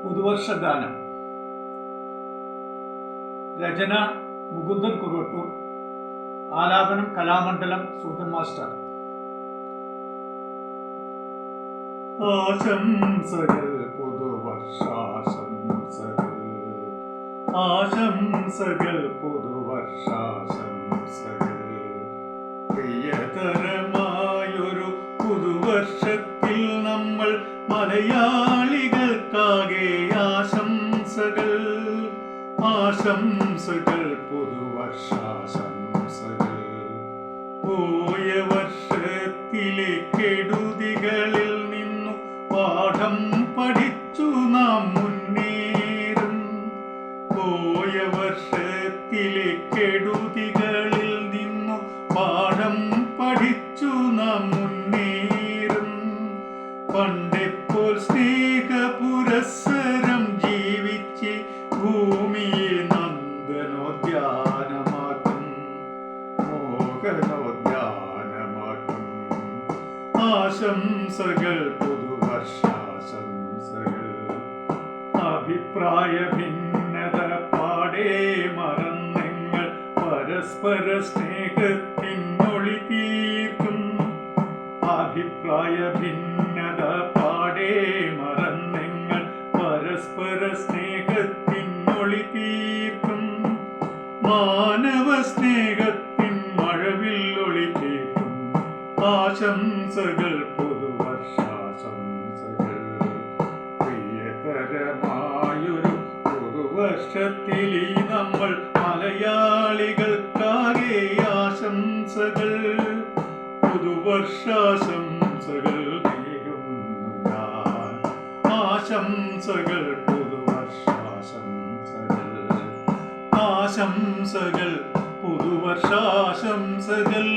പുതുവർഷ ഗാനം. രചന മുകുന്ദൻ കുറുവട്ടൂർ. ആലാപനം കലാമണ്ഡലം സൂതൻ മാസ്റ്റർ. ആശംസകൾ പുതുവർഷാശംസകൾ, ആശംസകൾ പുതുവർഷാശംസകൾ. പ്രിയതരമായൊരു പുതുവർഷത്തിൽ നമ്മൾ മലയാളികൾക്കാകെ ആശംസകൾ, ആശംസകൾ പുതുവർഷാശംസകൾ. പോയ വർഷത്തിലെ കെടുതികളിൽ നിന്നു പാഠം പഠിച്ചു നാം മുന്നേറും. പോയ വർഷത്തിലെ കെടുതികളിൽ നിന്നു പാഠം പഠിച്ചു നാം മുന്നേറും. പണ്ടെപ്പോൾ സ്നേഹപുരസ്സരം ജീവിച്ച് ഭൂമിയെ നന്ദനോദ്യാനമാക്കും, മോഹനോദ്യാനമാക്കും. ആശംസകൾ പുതുവർഷാശംസകൾ. അഭിപ്രായ ഭിന്നത പാടേ മറന്നെങ്ങൾ പരസ്പര സ്നേഹത്തിനൊളി തീർക്കും. അഭിപ്രായ ഭിന്നത പാടേ മറന്നെങ്ങൾ പരസ്പര സ്നേഹത്തിനൊളി തീർക്കും. മാനവ സ്നേഹത്തിൻ മഴവില്ലൊളി ചേർക്കും. ആശംസകൾ പുതുവർഷാശംസകൾ. പ്രിയതരമായൊരു പുതുവർഷത്തിൽ നമ്മൾ മലയാളികൾക്കാകെ ആശംസകൾ, പുതുവർഷാശംസകൾ നേരുന്നു ഞാൻ. ആശംസകൾ പുതുവർഷാശംസകൾ, ആശംസകൾ പുതുവർഷാശംസകൾ.